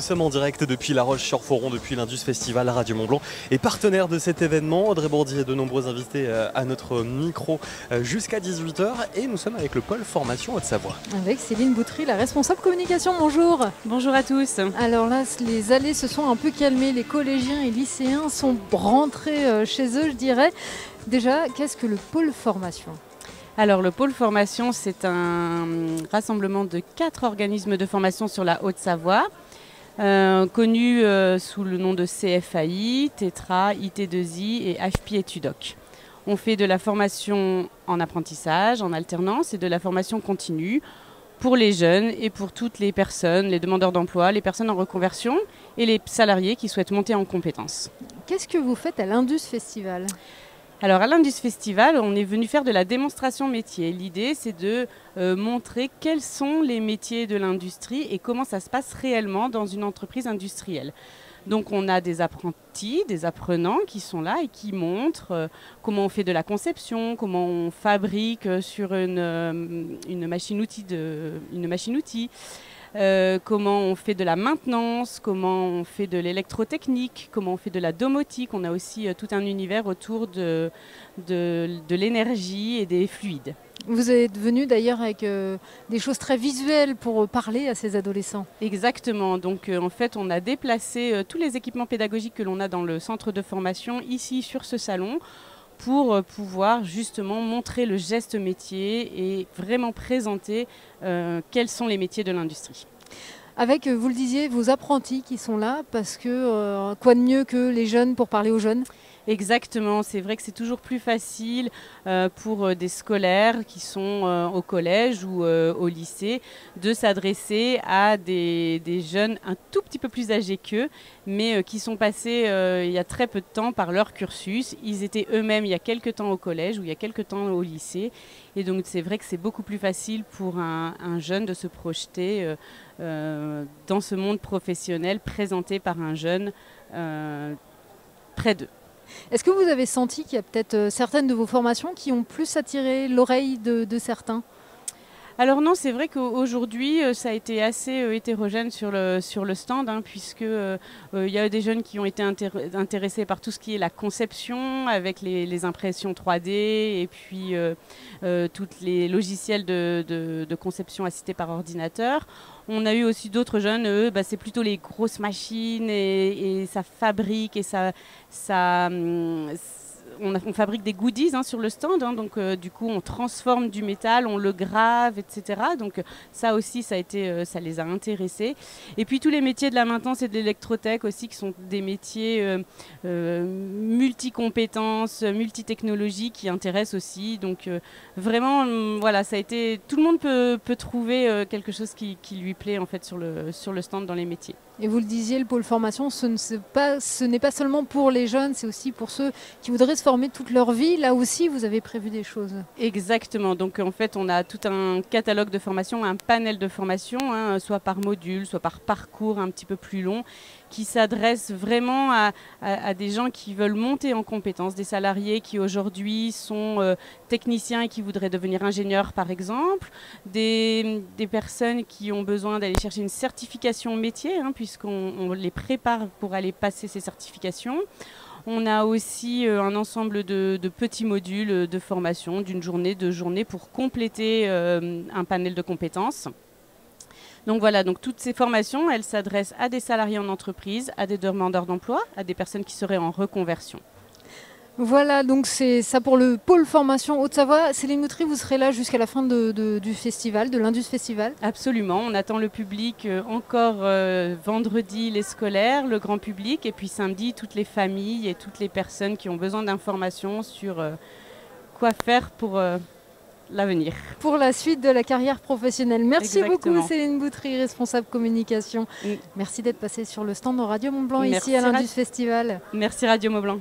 nous sommes en direct depuis La Roche-sur-Foron, depuis l'Indus Festival. Radio Mont-Blanc est partenaire de cet événement. Audrey Bourdier et de nombreux invités à notre micro jusqu'à 18h. Et nous sommes avec le pôle formation Haute-Savoie. Avec Céline Boutry, la responsable communication. Bonjour. Bonjour à tous. Alors là, les allées se sont un peu calmées. Les collégiens et lycéens sont rentrés chez eux, je dirais. Déjà, qu'est-ce que le pôle formation ? Alors le pôle formation, c'est un rassemblement de 4 organismes de formation sur la Haute-Savoie, connus sous le nom de CFAI, Tetra, IT2I et AFPI Etudoc. On fait de la formation en apprentissage, en alternance et de la formation continue pour les jeunes et pour toutes les personnes, les demandeurs d'emploi, les personnes en reconversion et les salariés qui souhaitent monter en compétences. Qu'est-ce que vous faites à l'Indus Festival ? Alors à l'Indus Festival, on est venu faire de la démonstration métier. L'idée, c'est de montrer quels sont les métiers de l'industrie et comment ça se passe réellement dans une entreprise industrielle. Donc on a des apprentis, des apprenants qui sont là et qui montrent comment on fait de la conception, comment on fabrique sur une machine-outil. Comment on fait de la maintenance, comment on fait de l'électrotechnique, comment on fait de la domotique. On a aussi tout un univers autour de l'énergie et des fluides. Vous êtes venu d'ailleurs avec des choses très visuelles pour parler à ces adolescents. Exactement. Donc en fait, on a déplacé tous les équipements pédagogiques que l'on a dans le centre de formation ici sur ce salon pour pouvoir justement montrer le geste métier et vraiment présenter quels sont les métiers de l'industrie. Avec, vous le disiez, vos apprentis qui sont là, parce que quoi de mieux que les jeunes pour parler aux jeunes ? Exactement, c'est vrai que c'est toujours plus facile pour des scolaires qui sont au collège ou au lycée de s'adresser à des jeunes un tout petit peu plus âgés qu'eux, mais qui sont passés il y a très peu de temps par leur cursus. Ils étaient eux-mêmes il y a quelques temps au collège ou il y a quelques temps au lycée. Et donc c'est vrai que c'est beaucoup plus facile pour un jeune de se projeter dans ce monde professionnel présenté par un jeune près d'eux. Est-ce que vous avez senti qu'il y a peut-être certaines de vos formations qui ont plus attiré l'oreille de certains ? Alors non, c'est vrai qu'aujourd'hui, ça a été assez hétérogène sur le stand, puisque il y a des jeunes qui ont été intéressés par tout ce qui est la conception, avec les impressions 3D, et puis tous les logiciels de conception assistés par ordinateur. On a eu aussi d'autres jeunes, eux, c'est plutôt les grosses machines et ça fabrique et on fabrique des goodies sur le stand, donc du coup on transforme du métal, on le grave, etc. Donc ça aussi, ça les a intéressés. Et puis tous les métiers de la maintenance et de l'électrotech aussi, qui sont des métiers multi-compétences, multi-technologies qui intéressent aussi. Donc vraiment, voilà, ça a été. Tout le monde peut trouver quelque chose qui lui plaît en fait sur le stand dans les métiers. Et vous le disiez, le pôle formation, ce n'est pas seulement pour les jeunes, c'est aussi pour ceux qui voudraient se former toute leur vie. Là aussi, vous avez prévu des choses. Exactement. Donc en fait, on a tout un catalogue de formation, un panel de formation, soit par module, soit par parcours un petit peu plus long, qui s'adresse vraiment à des gens qui veulent monter en compétences, des salariés qui aujourd'hui sont techniciens et qui voudraient devenir ingénieurs par exemple, des personnes qui ont besoin d'aller chercher une certification métier, puisqu'on les prépare pour aller passer ces certifications. On a aussi un ensemble de petits modules de formation d'une journée, 2 journées pour compléter un panel de compétences. Donc voilà, donc toutes ces formations, elles s'adressent à des salariés en entreprise, à des demandeurs d'emploi, à des personnes qui seraient en reconversion. Voilà, donc c'est ça pour le pôle formation Haute-Savoie. Céline Boutry, vous serez là jusqu'à la fin du festival, de l'Indus Festival ? Absolument, on attend le public encore vendredi, les scolaires, le grand public, et puis samedi, toutes les familles et toutes les personnes qui ont besoin d'informations sur quoi faire pour l'avenir. Pour la suite de la carrière professionnelle. Merci Exactement. beaucoup Céline Boutry, responsable communication. Merci d'être passée sur le stand de Radio Mont-Blanc ici à l'Indus Festival. Merci Radio Mont-Blanc.